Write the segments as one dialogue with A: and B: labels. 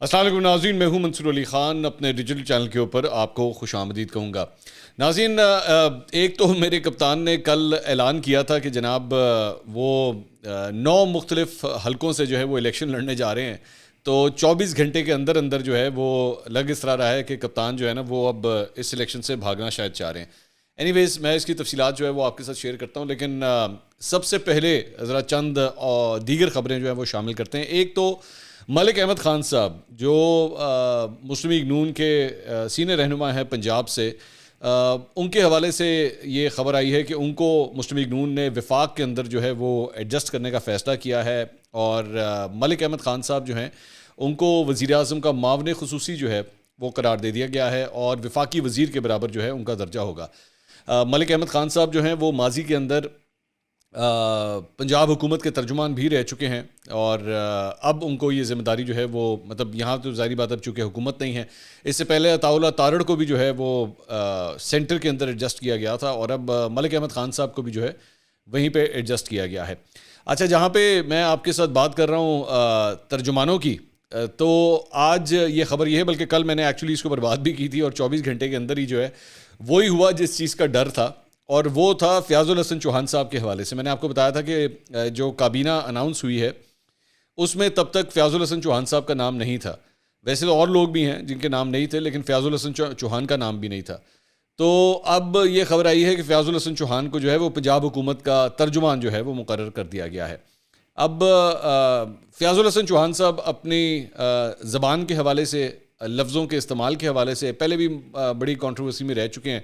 A: السلام علیکم ناظرین، میں ہوں منصور علی خان، اپنے ڈیجیٹل چینل کے اوپر آپ کو خوش آمدید کہوں گا۔ ناظرین، ایک تو میرے کپتان نے کل اعلان کیا تھا کہ جناب وہ 9 مختلف حلقوں سے جو ہے وہ الیکشن لڑنے جا رہے ہیں، تو 24 گھنٹے کے اندر اندر جو ہے وہ لگ اس طرح رہا ہے کہ کپتان جو ہے نا وہ اب اس الیکشن سے بھاگنا شاید چاہ رہے ہیں۔ اینی ویز میں اس کی تفصیلات جو ہے وہ آپ کے ساتھ شیئر کرتا ہوں، لیکن سب سے پہلے ذرا چند دیگر خبریں جو ہیں وہ شامل کرتے ہیں۔ ایک تو ملک احمد خان صاحب جو مسلم لیگ نون کے سینئر رہنما ہیں پنجاب سے، ان کے حوالے سے یہ خبر آئی ہے کہ ان کو مسلم لیگ نون نے وفاق کے اندر جو ہے وہ ایڈجسٹ کرنے کا فیصلہ کیا ہے، اور ملک احمد خان صاحب جو ہیں ان کو وزیر اعظم کا معاون خصوصی جو ہے وہ قرار دے دیا گیا ہے، اور وفاقی وزیر کے برابر جو ہے ان کا درجہ ہوگا۔ ملک احمد خان صاحب جو ہیں وہ ماضی کے اندر پنجاب حکومت کے ترجمان بھی رہ چکے ہیں، اور اب ان کو یہ ذمہ داری جو ہے وہ مطلب یہاں تو ظاہری بات اب چونکہ حکومت نہیں ہے، اس سے پہلے عطاء اللہ تارڑ کو بھی جو ہے وہ سینٹر کے اندر ایڈجسٹ کیا گیا تھا، اور اب ملک احمد خان صاحب کو بھی جو ہے وہیں پہ ایڈجسٹ کیا گیا ہے۔ اچھا، جہاں پہ میں آپ کے ساتھ بات کر رہا ہوں ترجمانوں کی، تو آج یہ خبر یہ ہے، بلکہ کل میں نے ایکچولی اس کو بات بھی کی تھی، اور 24 گھنٹے کے اندر ہی جو ہے وہی ہوا جس چیز کا ڈر تھا، اور وہ تھا فیاض الحسن چوہان صاحب کے حوالے سے۔ میں نے آپ کو بتایا تھا کہ جو کابینہ اناؤنس ہوئی ہے اس میں تب تک فیاض الحسن چوہان صاحب کا نام نہیں تھا۔ ویسے تو اور لوگ بھی ہیں جن کے نام نہیں تھے، لیکن فیاض الحسن چوہان کا نام بھی نہیں تھا۔ تو اب یہ خبر آئی ہے کہ فیاض الحسن چوہان کو جو ہے وہ پنجاب حکومت کا ترجمان جو ہے وہ مقرر کر دیا گیا ہے۔ اب فیاض الحسن چوہان صاحب اپنی زبان کے حوالے سے، لفظوں کے استعمال کے حوالے سے پہلے بھی بڑی کنٹروورسی میں رہ چکے ہیں،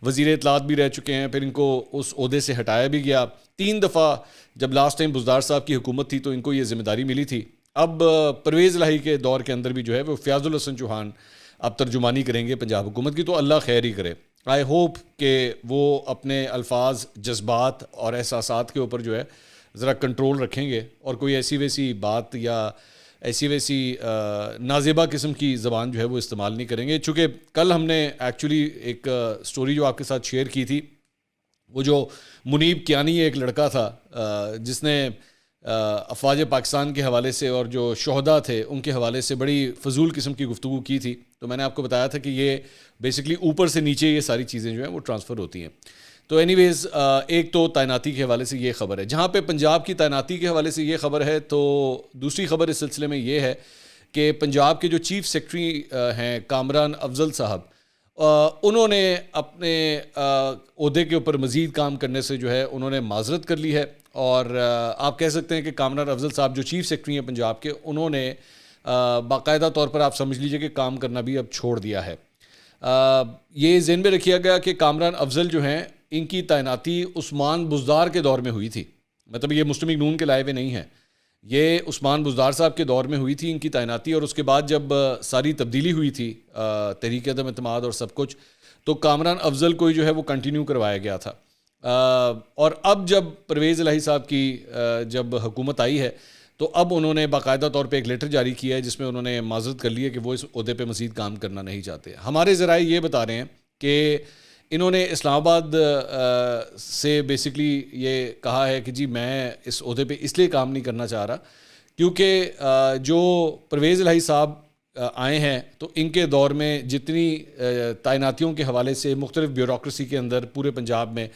A: وزیر اطلاعات بھی رہ چکے ہیں، پھر ان کو اس عہدے سے ہٹایا بھی گیا 3 دفعہ۔ جب لاسٹ ٹائم بزدار صاحب کی حکومت تھی تو ان کو یہ ذمہ داری ملی تھی۔ اب پرویز الہی کے دور کے اندر بھی جو ہے وہ فیاض الحسن چوہان اب ترجمانی کریں گے پنجاب حکومت کی، تو اللہ خیر ہی کرے۔ آئی ہوپ کہ وہ اپنے الفاظ، جذبات اور احساسات کے اوپر جو ہے ذرا کنٹرول رکھیں گے، اور کوئی ایسی ویسی بات یا ایسی ویسی نازیبا قسم کی زبان جو ہے وہ استعمال نہیں کریں گے۔ چونکہ کل ہم نے ایکچولی ایک سٹوری جو آپ کے ساتھ شیئر کی تھی، وہ جو منیب کیانی ایک لڑکا تھا جس نے افواج پاکستان کے حوالے سے اور جو شہداء تھے ان کے حوالے سے بڑی فضول قسم کی گفتگو کی تھی، تو میں نے آپ کو بتایا تھا کہ یہ بیسکلی اوپر سے نیچے یہ ساری چیزیں جو ہیں وہ ٹرانسفر ہوتی ہیں۔ تو اینی ویز ایک تو تعیناتی کے حوالے سے یہ خبر ہے۔ جہاں پہ پنجاب کی تعیناتی کے حوالے سے یہ خبر ہے، تو دوسری خبر اس سلسلے میں یہ ہے کہ پنجاب کے جو چیف سیکرٹری ہیں کامران افضل صاحب، انہوں نے اپنے عہدے کے اوپر مزید کام کرنے سے جو ہے انہوں نے معذرت کر لی ہے، اور آپ کہہ سکتے ہیں کہ کامران افضل صاحب جو چیف سیکرٹری ہیں پنجاب کے، انہوں نے باقاعدہ طور پر آپ سمجھ لیجئے کہ کام کرنا بھی اب چھوڑ دیا ہے۔ یہ ذہن میں رکھیا گیا کہ کامران افضل جو ہیں ان کی تعیناتی عثمان بزدار کے دور میں ہوئی تھی، مطلب یہ مسلم لیگ نون کے لائے ہوئے نہیں ہیں، یہ عثمان بزدار صاحب کے دور میں ہوئی تھی ان کی تعیناتی، اور اس کے بعد جب ساری تبدیلی ہوئی تھی تحریک عدم اعتماد اور سب کچھ، تو کامران افضل کو جو ہے وہ کنٹینیو کروایا گیا تھا۔ اور اب جب پرویز الہی صاحب کی جب حکومت آئی ہے، تو اب انہوں نے باقاعدہ طور پہ ایک لیٹر جاری کیا ہے جس میں انہوں نے معذرت کر لی ہے کہ وہ اس عہدے پہ مزید کام کرنا نہیں چاہتے۔ ہمارے ذرائع یہ بتا رہے ہیں کہ انہوں نے اسلام آباد سے بیسکلی یہ کہا ہے کہ جی میں اس عہدے پہ اس لیے کام نہیں کرنا چاہ رہا کیونکہ جو پرویز الہی صاحب آئے ہیں تو ان کے دور میں جتنی تعیناتیوں کے حوالے سے مختلف بیوروکریسی کے اندر پورے پنجاب میں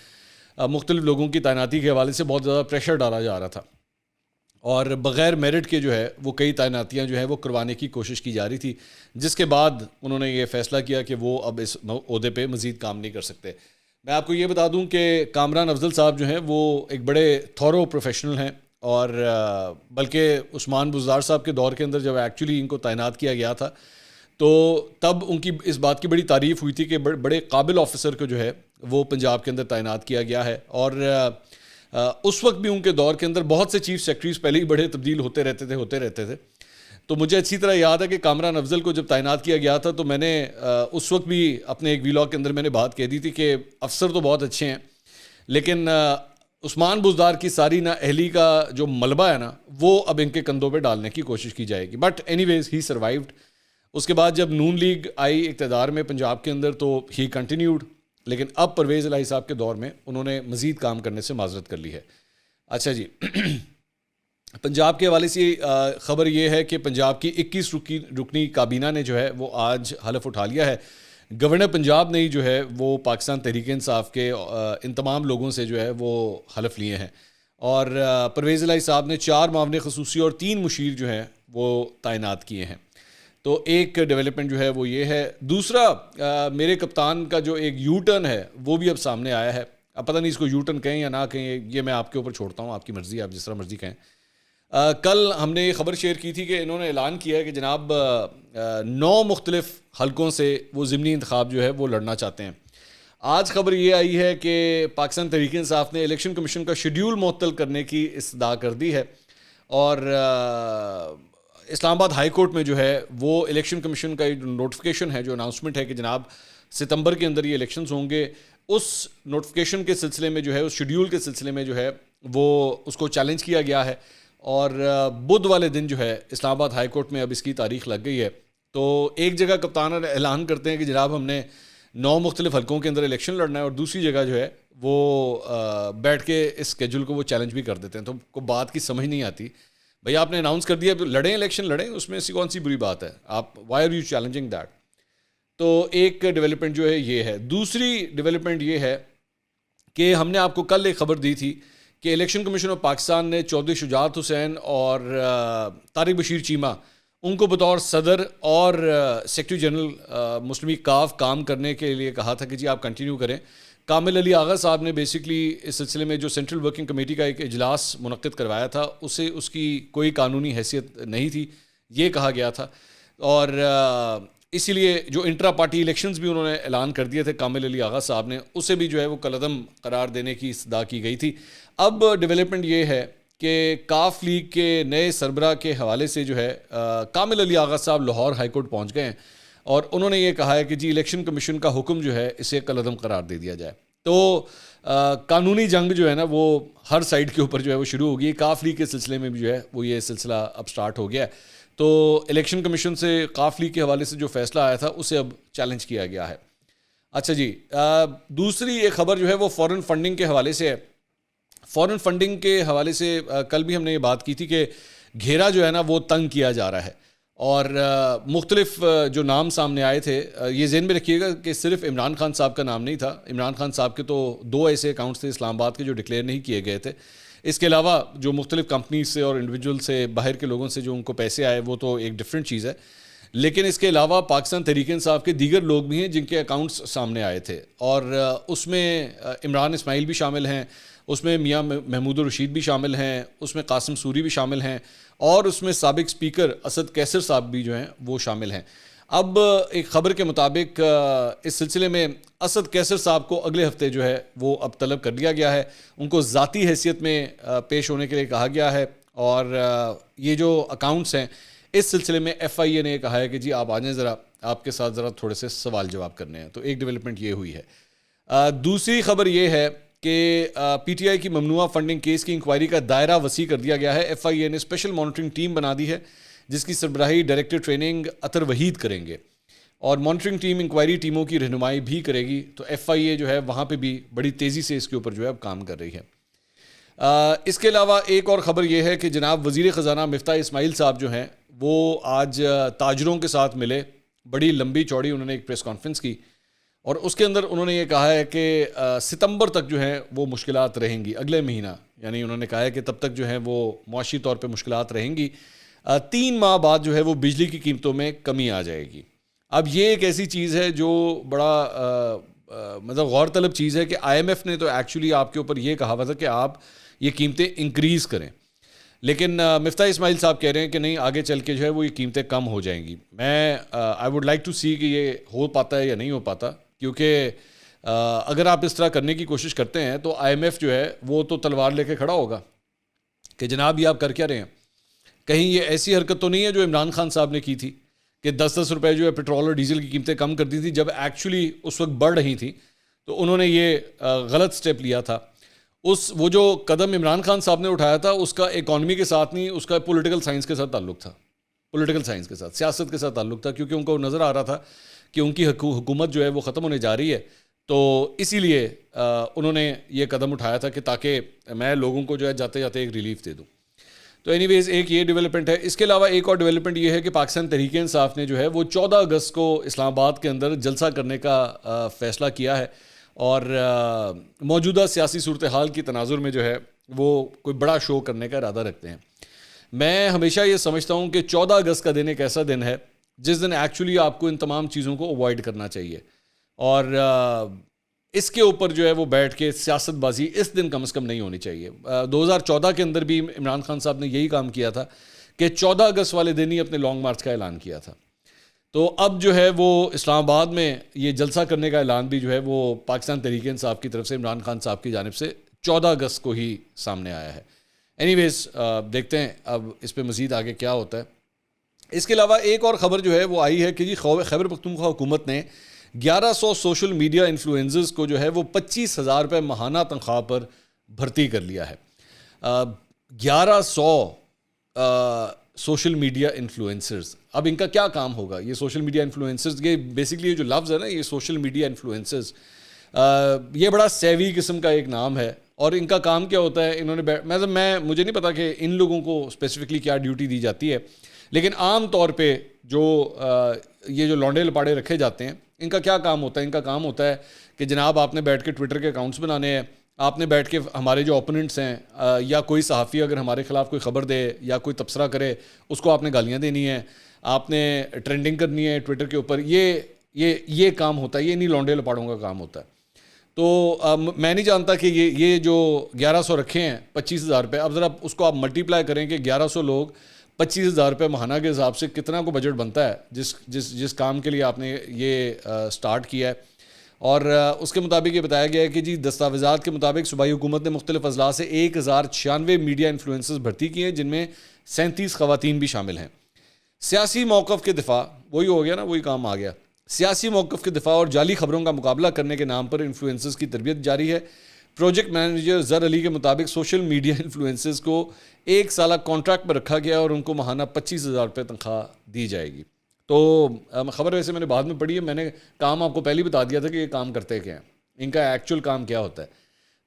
A: مختلف لوگوں کی تعیناتی کے حوالے سے بہت زیادہ پریشر ڈالا جا رہا تھا، اور بغیر میرٹ کے جو ہے وہ کئی تعیناتیاں جو ہے وہ کروانے کی کوشش کی جا رہی تھی، جس کے بعد انہوں نے یہ فیصلہ کیا کہ وہ اب اس عہدے پہ مزید کام نہیں کر سکتے۔ میں آپ کو یہ بتا دوں کہ کامران افضل صاحب جو ہیں وہ ایک بڑے تھورو پروفیشنل ہیں، اور بلکہ عثمان بزدار صاحب کے دور کے اندر جب ایکچولی ان کو تعینات کیا گیا تھا تو تب ان کی اس بات کی بڑی تعریف ہوئی تھی کہ بڑے قابل آفیسر کو جو ہے وہ پنجاب کے اندر تعینات کیا گیا ہے، اور اس وقت بھی ان کے دور کے اندر بہت سے چیف سیکرٹریز پہلے ہی بڑے تبدیل ہوتے رہتے تھے۔ تو مجھے اچھی طرح یاد ہے کہ کامران افضل کو جب تعینات کیا گیا تھا تو میں نے اس وقت بھی اپنے ایک ویلاگ کے اندر میں نے بات کہہ دی تھی کہ افسر تو بہت اچھے ہیں، لیکن عثمان بزدار کی ساری نا اہلی کا جو ملبہ ہے نا وہ اب ان کے کندھوں پہ ڈالنے کی کوشش کی جائے گی۔ بٹ اینی ویز ہی سروائیوڈ۔ اس کے بعد جب نون لیگ آئی اقتدار میں پنجاب کے اندر تو ہی کنٹینیوڈ، لیکن اب پرویز الہی صاحب کے دور میں انہوں نے مزید کام کرنے سے معذرت کر لی ہے۔ اچھا جی، پنجاب کے حوالے سے خبر یہ ہے کہ پنجاب کی 21 رکنی کابینہ نے جو ہے وہ آج حلف اٹھا لیا ہے. گورنر پنجاب نے ہی جو ہے وہ پاکستان تحریک انصاف کے ان تمام لوگوں سے جو ہے وہ حلف لیے ہیں, اور پرویز الہی صاحب نے 4 معاون خصوصی اور 3 مشیر جو ہیں وہ تعینات کیے ہیں. تو ایک ڈیولپمنٹ جو ہے وہ یہ ہے. دوسرا, میرے کپتان کا جو ایک یو ٹرن ہے وہ بھی اب سامنے آیا ہے. اب پتہ نہیں اس کو یو ٹرن کہیں یا نہ کہیں, یہ میں آپ کے اوپر چھوڑتا ہوں, آپ کی مرضی, آپ جس طرح مرضی کہیں. کل ہم نے یہ خبر شیئر کی تھی کہ انہوں نے اعلان کیا ہے کہ جناب 9 مختلف حلقوں سے وہ ضمنی انتخاب جو ہے وہ لڑنا چاہتے ہیں. آج خبر یہ آئی ہے کہ پاکستان تحریک انصاف نے الیکشن کمیشن کا شیڈیول معطل کرنے کی استدعا کر دی ہے, اور اسلام آباد ہائی کورٹ میں جو ہے وہ الیکشن کمیشن کا نوٹیفیکیشن ہے, جو اناؤنسمنٹ ہے کہ جناب ستمبر کے اندر یہ الیکشنز ہوں گے, اس نوٹیفیکیشن کے سلسلے میں جو ہے, اس شیڈیول کے سلسلے میں جو ہے وہ اس کو چیلنج کیا گیا ہے. اور بدھ والے دن جو ہے اسلام آباد ہائی کورٹ میں اب اس کی تاریخ لگ گئی ہے. تو ایک جگہ کپتان اعلان کرتے ہیں کہ جناب ہم نے 9 مختلف حلقوں کے اندر الیکشن لڑنا ہے, اور دوسری جگہ جو ہے وہ بیٹھ کے اس اسکیجول کو وہ چیلنج بھی کر دیتے ہیں. تو کوئی بات کی سمجھ نہیں آتی, بھئی آپ نے اناؤنس کر دیا, لڑیں الیکشن لڑیں, اس میں ایسی کون سی بری بات ہے, آپ why are you challenging that. تو ایک ڈیولپمنٹ جو ہے یہ ہے. دوسری ڈیولپمنٹ یہ ہے کہ ہم نے آپ کو کل ایک خبر دی تھی کہ الیکشن کمیشن آف پاکستان نے چودھری شجاعت حسین اور طارق بشیر چیمہ ان کو بطور صدر اور سیکرٹری جنرل مسلم لیگ کاف کام کرنے کے لیے کہا تھا کہ جی آپ کنٹینیو کریں. کامل علی آغا صاحب نے بیسکلی اس سلسلے میں جو سینٹرل ورکنگ کمیٹی کا ایک اجلاس منعقد کروایا تھا, اسے اس کی کوئی قانونی حیثیت نہیں تھی, یہ کہا گیا تھا. اور اسی لیے جو انٹرا پارٹی الیکشنز بھی انہوں نے اعلان کر دیے تھے کامل علی آغا صاحب نے, اسے بھی جو ہے وہ کالعدم قرار دینے کی استدعا کی گئی تھی. اب ڈیولپمنٹ یہ ہے کہ کاف لیگ کے نئے سربراہ کے حوالے سے جو ہے کامل علی آغا صاحب لاہور ہائی کورٹ پہنچ گئے ہیں, اور انہوں نے یہ کہا ہے کہ جی الیکشن کمیشن کا حکم جو ہے اسے کالعدم قرار دے دیا جائے. تو قانونی جنگ جو ہے نا وہ ہر سائڈ کے اوپر جو ہے وہ شروع ہو گئی. کاف لیگ کے سلسلے میں بھی جو ہے وہ یہ سلسلہ اب سٹارٹ ہو گیا ہے. تو الیکشن کمیشن سے کاف لیگ کے حوالے سے جو فیصلہ آیا تھا اسے اب چیلنج کیا گیا ہے. اچھا جی, دوسری ایک خبر جو ہے وہ فورن فنڈنگ کے حوالے سے ہے. فورن فنڈنگ کے حوالے سے کل بھی ہم نے یہ بات کی تھی کہ گھیرا جو ہے نا وہ تنگ کیا جا رہا ہے, اور مختلف جو نام سامنے آئے تھے, یہ ذہن میں رکھیے گا کہ صرف عمران خان صاحب کا نام نہیں تھا. عمران خان صاحب کے تو 2 ایسے اکاؤنٹس تھے اسلام آباد کے جو ڈکلیئر نہیں کیے گئے تھے. اس کے علاوہ جو مختلف کمپنیز سے اور انڈیویجول سے, باہر کے لوگوں سے جو ان کو پیسے آئے, وہ تو ایک ڈفرینٹ چیز ہے. لیکن اس کے علاوہ پاکستان تحریک انصاف کے دیگر لوگ بھی ہیں جن کے اکاؤنٹس سامنے آئے تھے, اور اس میں عمران اسماعیل بھی شامل ہیں, اس میں میاں محمود الرشید بھی شامل ہیں, اس میں قاسم سوری بھی شامل ہیں, اور اس میں سابق اسپیکر اسد کیسر صاحب بھی جو ہیں وہ شامل ہیں. اب ایک خبر کے مطابق اس سلسلے میں اسد کیسر صاحب کو اگلے ہفتے جو ہے وہ اب طلب کر لیا گیا ہے. ان کو ذاتی حیثیت میں پیش ہونے کے لیے کہا گیا ہے, اور یہ جو اکاؤنٹس ہیں اس سلسلے میں ایف آئی اے نے کہا ہے کہ جی آپ آ جائیں, ذرا آپ کے ساتھ ذرا تھوڑے سے سوال جواب کرنے ہیں. تو ایک ڈیولپمنٹ یہ ہوئی ہے. دوسری خبر یہ ہے کہ پی ٹی آئی کی ممنوعہ فنڈنگ کیس کی انکوائری کا دائرہ وسیع کر دیا گیا ہے. ایف آئی اے نے اسپیشل مانیٹرنگ ٹیم بنا دی ہے جس کی سربراہی ڈائریکٹر ٹریننگ اطہر وحید کریں گے, اور مانیٹرنگ ٹیم انکوائری ٹیموں کی رہنمائی بھی کرے گی. تو ایف آئی اے جو ہے وہاں پہ بھی بڑی تیزی سے اس کے اوپر جو ہے اب کام کر رہی ہے. اس کے علاوہ ایک اور خبر یہ ہے کہ جناب وزیر خزانہ مفتاح اسماعیل صاحب جو ہیں وہ آج تاجروں کے ساتھ ملے. بڑی لمبی چوڑی انہوں نے ایک پریس کانفرنس کی, اور اس کے اندر انہوں نے یہ کہا ہے کہ ستمبر تک جو ہیں وہ مشکلات رہیں گی, اگلے مہینہ, یعنی انہوں نے کہا ہے کہ تب تک جو ہے وہ معاشی طور پہ مشکلات رہیں گی. 3 ماہ بعد جو ہے وہ بجلی کی قیمتوں میں کمی آ جائے گی. اب یہ ایک ایسی چیز ہے جو بڑا مطلب غور طلب چیز ہے کہ آئی ایم ایف نے تو ایکچولی آپ کے اوپر یہ کہا ہوا تھا کہ آپ یہ قیمتیں انکریز کریں, لیکن مفتاح اسماعیل صاحب کہہ رہے ہیں کہ نہیں, آگے چل کے جو ہے وہ یہ قیمتیں کم ہو جائیں گی. میں آئی ووڈ لائک ٹو سی کہ یہ ہو پاتا ہے یا نہیں ہو پاتا, کیونکہ اگر آپ اس طرح کرنے کی کوشش کرتے ہیں تو آئی ایم ایف جو ہے وہ تو تلوار لے کے کھڑا ہوگا کہ جناب یہ آپ کر کیا رہے ہیں. کہیں یہ ایسی حرکت تو نہیں ہے جو عمران خان صاحب نے کی تھی کہ 10-10 روپے جو ہے پیٹرول اور ڈیزل کی قیمتیں کم کر دی تھی جب ایکچولی اس وقت بڑھ رہی تھیں, تو انہوں نے یہ غلط سٹیپ لیا تھا. وہ جو قدم عمران خان صاحب نے اٹھایا تھا اس کا اکانومی کے ساتھ نہیں, اس کا پولیٹیکل سائنس کے ساتھ تعلق تھا, پولیٹیکل سائنس کے ساتھ, سیاست کے ساتھ تعلق تھا, کیونکہ ان کو نظر آ رہا تھا کہ ان کی حکومت جو ہے وہ ختم ہونے جا رہی ہے. تو اسی لیے انہوں نے یہ قدم اٹھایا تھا کہ تاکہ میں لوگوں کو جو ہے جاتے جاتے ایک ریلیف دے دوں. تو اینی ویز ایک یہ ڈیولپمنٹ ہے. اس کے علاوہ ایک اور ڈیولپمنٹ یہ ہے کہ پاکستان تحریک انصاف نے جو ہے وہ 14 اگست کو اسلام آباد کے اندر جلسہ کرنے کا فیصلہ کیا ہے, اور موجودہ سیاسی صورتحال کی تناظر میں جو ہے وہ کوئی بڑا شو کرنے کا ارادہ رکھتے ہیں. میں ہمیشہ یہ سمجھتا ہوں کہ 14 اگست کا دن ایک ایسا دن ہے جس دن ایکچولی آپ کو ان تمام چیزوں کو اوائڈ کرنا چاہیے, اور اس کے اوپر جو ہے وہ بیٹھ کے سیاست بازی اس دن کم از کم نہیں ہونی چاہیے. 2014 کے اندر بھی عمران خان صاحب نے یہی کام کیا تھا کہ 14 اگست والے دن ہی اپنے لانگ مارچ کا اعلان کیا تھا. تو اب جو ہے وہ اسلام آباد میں یہ جلسہ کرنے کا اعلان بھی جو ہے وہ پاکستان تحریک انصاف کی طرف سے عمران خان صاحب کی جانب سے 14 اگست کو ہی سامنے آیا ہے. اینی ویز دیکھتے ہیں اب اس پہ مزید آگے کیا ہوتا ہے. اس کے علاوہ ایک اور خبر جو ہے وہ آئی ہے کہ جی خیبر پختونخوا حکومت نے 1100 سوشل میڈیا انفلوئنسرز کو جو ہے وہ 25,000 روپے ماہانہ تنخواہ پر بھرتی کر لیا ہے. 1100 سوشل میڈیا انفلوئنسرز, اب ان کا کیا کام ہوگا؟ یہ سوشل میڈیا انفلوئنسرز, یہ بیسکلی یہ جو لفظ ہے نا, یہ سوشل میڈیا انفلوئنسرز, یہ بڑا سیوی قسم کا ایک نام ہے. اور ان کا کام کیا ہوتا ہے؟ انہوں نے مجھے نہیں پتا کہ ان لوگوں کو اسپیسیفکلی کیا ڈیوٹی دی جاتی ہے, لیکن عام طور پہ جو یہ جو لونڈے لپاڑے رکھے جاتے ہیں ان کا کیا کام ہوتا ہے؟ ان کا کام ہوتا ہے کہ جناب آپ نے بیٹھ کے ٹویٹر کے اکاؤنٹس بنانے ہیں, آپ نے بیٹھ کے ہمارے جو اوپوننٹس ہیں یا کوئی صحافی اگر ہمارے خلاف کوئی خبر دے یا کوئی تبصرہ کرے اس کو آپ نے گالیاں دینی ہیں, آپ نے ٹرینڈنگ کرنی ہے ٹویٹر کے اوپر. یہ کام ہوتا ہے, یہ نہیں لونڈے لپاڑوں کا کام ہوتا ہے. تو میں نہیں جانتا کہ یہ جو 1100 رکھے ہیں 25,000 روپے, اب ذرا اس کو آپ ملٹیپلائی کریں کہ 1100 لوگ 25,000 روپے ماہانہ کے حساب سے کتنا کو بجٹ بنتا ہے جس کام کے لیے آپ نے یہ سٹارٹ کیا ہے. اور اس کے مطابق یہ بتایا گیا ہے کہ جی دستاویزات کے مطابق صوبائی حکومت نے مختلف اضلاع سے 1096 میڈیا انفلوئنسرز بھرتی کیے ہیں, جن میں 37 خواتین بھی شامل ہیں. سیاسی موقف کے دفاع, وہی ہو گیا نا, وہی کام آ گیا. سیاسی موقف کے دفاع اور جعلی خبروں کا مقابلہ کرنے کے نام پر انفلوئنسرز کی تربیت جاری ہے. پروجیکٹ مینیجر زر علی کے مطابق سوشل میڈیا انفلوئنسرز کو 1 سالہ کانٹریکٹ پر رکھا گیا اور ان کو ماہانہ 25,000 روپے تنخواہ دی جائے گی. تو خبر ویسے میں نے بعد میں پڑھی ہے, میں نے کام آپ کو پہلے ہی بتا دیا تھا کہ یہ کام کرتے کیا ہیں, ان کا ایکچوئل کام کیا ہوتا ہے.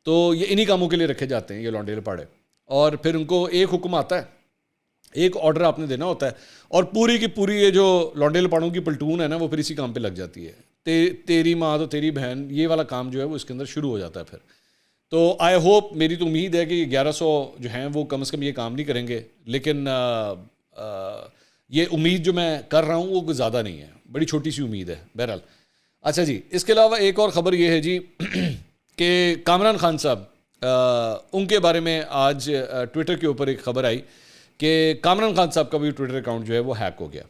A: تو یہ انہی کاموں کے لیے رکھے جاتے ہیں یہ لونڈے لپاڑے, اور پھر ان کو ایک حکم آتا ہے, ایک آرڈر آپ نے دینا ہوتا ہے, اور پوری کی پوری یہ جو لونڈے لپاڑوں کی پلٹون ہے نا وہ پھر اسی کام پہ لگ جاتی ہے. تیری ماں تو تیری بہن, یہ والا کام جو ہے وہ اس کے اندر شروع ہو جاتا ہے پھر. تو آئی ہوپ, میری تو امید ہے کہ یہ 1100 جو ہیں وہ کم از کم یہ کام نہیں کریں گے, لیکن یہ امید جو میں کر رہا ہوں وہ کوئی زیادہ نہیں ہے, بڑی چھوٹی سی امید ہے بہرحال. اچھا جی, اس کے علاوہ ایک اور خبر یہ ہے جی کہ کامران خان صاحب, ان کے بارے میں آج ٹویٹر کے اوپر ایک خبر آئی کہ کامران خان صاحب کا بھی ٹویٹر اکاؤنٹ جو ہے وہ ہیک ہو گیا.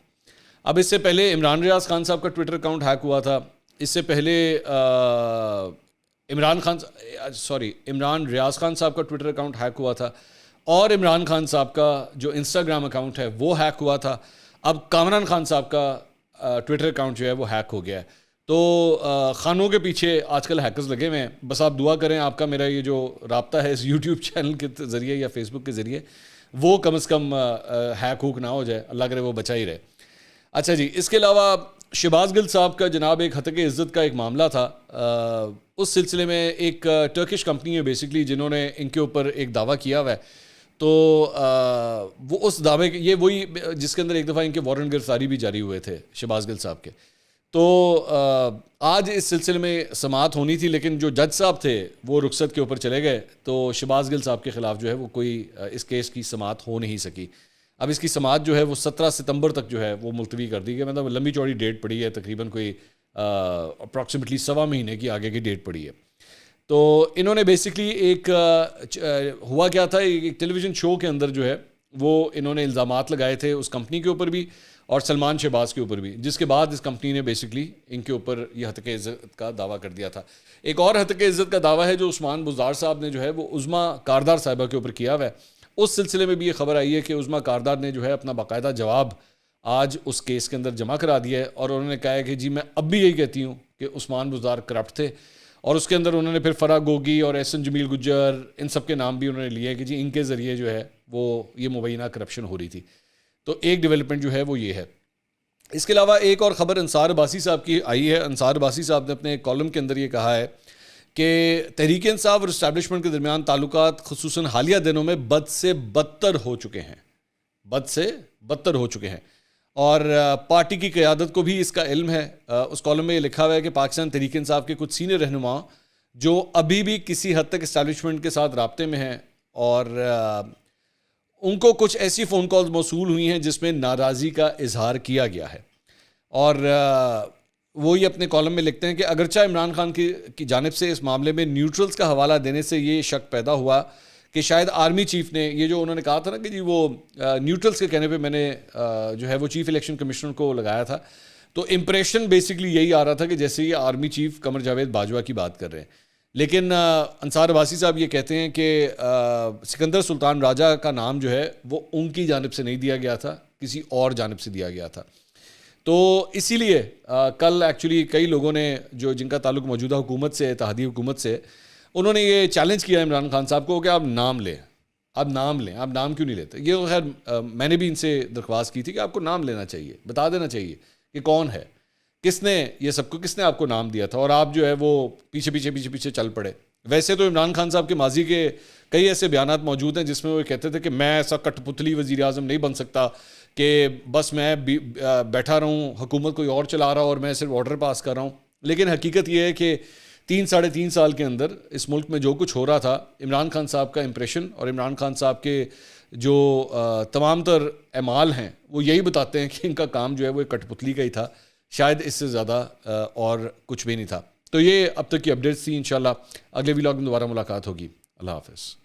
A: اب اس سے پہلے عمران ریاض خان صاحب کا ٹویٹر اکاؤنٹ ہیک ہوا تھا, اس سے پہلے عمران ریاض خان صاحب کا ٹویٹر اکاؤنٹ ہیک ہوا تھا, اور عمران خان صاحب کا جو انسٹاگرام اکاؤنٹ ہے وہ ہیک ہوا تھا. اب کامران خان صاحب کا ٹویٹر اکاؤنٹ جو ہے وہ ہیک ہو گیا ہے. تو خانوں کے پیچھے آج کل ہیکرز لگے ہوئے ہیں. بس آپ دعا کریں آپ کا میرا یہ جو رابطہ ہے اس یوٹیوب چینل کے ذریعے یا فیس بک کے ذریعے وہ کم از کم ہیک ہوک نہ ہو جائے, اللہ کرے وہ بچا ہی رہے. اچھا جی, اس کے علاوہ شہباز گل صاحب کا جناب ایک ہتک عزت کا ایک معاملہ تھا. اس سلسلے میں ایک ٹرکش کمپنی ہے بیسکلی جنہوں نے ان کے اوپر ایک دعویٰ کیا ہوا ہے. تو وہ اس دعوے کے, یہ وہی جس کے اندر ایک دفعہ ان کے وارنٹ گرفتاری بھی جاری ہوئے تھے شہباز گل صاحب کے. تو آج اس سلسلے میں سماعت ہونی تھی, لیکن جو جج صاحب تھے وہ رخصت کے اوپر چلے گئے, تو شہباز گل صاحب کے خلاف جو ہے وہ کوئی اس کیس کی سماعت ہو نہیں سکی. اب اس کی سماعت جو ہے وہ 17 ستمبر تک جو ہے وہ ملتوی کر دی گئی. مطلب لمبی چوڑی ڈیٹ پڑی ہے, تقریباً کوئی اپروکسیمیٹلی 1.25 مہینے کی آگے کی ڈیٹ پڑی ہے. تو انہوں نے بیسکلی ایک ہوا کیا تھا, ایک ٹیلی ویژن شو کے اندر جو ہے وہ انہوں نے الزامات لگائے تھے اس کمپنی کے اوپر بھی اور سلمان شہباز کے اوپر بھی, جس کے بعد اس کمپنی نے بیسکلی ان کے اوپر یہ ہتک عزت کا دعویٰ کر دیا تھا. ایک اور ہتک عزت کا دعویٰ ہے جو عثمان بزدار صاحب نے جو ہے وہ عظمیٰ کاردار صاحبہ کے اوپر کیا ہوا ہے. اس سلسلے میں بھی یہ خبر آئی ہے کہ عظمیٰ کاردار نے جو ہے اپنا باقاعدہ جواب آج اس کیس کے اندر جمع کرا دیا ہے, اور انہوں نے کہا ہے کہ جی میں اب بھی یہی کہتی ہوں کہ عثمان بزدار کرپٹ تھے. اور اس کے اندر انہوں نے پھر فرا گوگی اور احسن جمیل گجر ان سب کے نام بھی انہوں نے لیے کہ جی ان کے ذریعے جو ہے وہ یہ مبینہ کرپشن ہو رہی تھی. تو ایک ڈیولپمنٹ جو ہے وہ یہ ہے. اس کے علاوہ ایک اور خبر انصار عباسی صاحب کی آئی ہے. انصار عباسی صاحب نے اپنے کالم کے اندر یہ کہا ہے کہ تحریک انصاف اور اسٹیبلشمنٹ کے درمیان تعلقات خصوصاً حالیہ دنوں میں بد سے بدتر ہو چکے ہیں اور پارٹی کی قیادت کو بھی اس کا علم ہے. اس کالم میں یہ لکھا ہوا ہے کہ پاکستان تحریک انصاف کے کچھ سینئر رہنما جو ابھی بھی کسی حد تک اسٹیبلشمنٹ کے ساتھ رابطے میں ہیں اور ان کو کچھ ایسی فون کالز موصول ہوئی ہیں جس میں ناراضی کا اظہار کیا گیا ہے. اور وہ یہ اپنے کالم میں لکھتے ہیں کہ اگرچہ عمران خان کی جانب سے اس معاملے میں نیوٹرلز کا حوالہ دینے سے یہ شک پیدا ہوا کہ شاید آرمی چیف نے یہ جو انہوں نے کہا تھا نا کہ جی وہ نیوٹرلز کے کہنے پہ میں نے جو ہے وہ چیف الیکشن کمشنر کو لگایا تھا, تو امپریشن بیسکلی یہی آ رہا تھا کہ جیسے یہ آرمی چیف قمر جاوید باجوہ کی بات کر رہے ہیں. لیکن انصار عباسی صاحب یہ کہتے ہیں کہ سکندر سلطان راجہ کا نام جو ہے وہ ان کی جانب سے نہیں دیا گیا تھا, کسی اور جانب سے دیا گیا تھا. تو اسی لیے کل ایکچولی کئی لوگوں نے جن کا تعلق موجودہ حکومت سے, اتحادی حکومت سے, انہوں نے یہ چیلنج کیا عمران خان صاحب کو کہ آپ نام لیں, آپ نام کیوں نہیں لیتے. یہ خیر میں نے بھی ان سے درخواست کی تھی کہ آپ کو نام لینا چاہیے, بتا دینا چاہیے کہ کون ہے, کس نے آپ کو نام دیا تھا, اور آپ جو ہے وہ پیچھے چل پڑے. ویسے تو عمران خان صاحب کے ماضی کے کئی ایسے بیانات موجود ہیں جس میں وہ کہتے تھے کہ میں ایسا کٹ پتلی وزیر اعظم نہیں بن سکتا کہ بس میں بیٹھا رہوں, حکومت کوئی اور چلا رہا اور میں صرف آرڈر پاس کر رہا ہوں. لیکن حقیقت یہ ہے کہ 3-3.5 سال کے اندر اس ملک میں جو کچھ ہو رہا تھا, عمران خان صاحب کا امپریشن اور عمران خان صاحب کے جو تمام تر اعمال ہیں وہ یہی بتاتے ہیں کہ ان کا کام جو ہے وہ ایک کٹ پتلی کا ہی تھا, شاید اس سے زیادہ اور کچھ بھی نہیں تھا. تو یہ اب تک کی اپڈیٹس تھی. انشاءاللہ اگلے ولاگ میں دوبارہ ملاقات ہوگی. اللہ حافظ.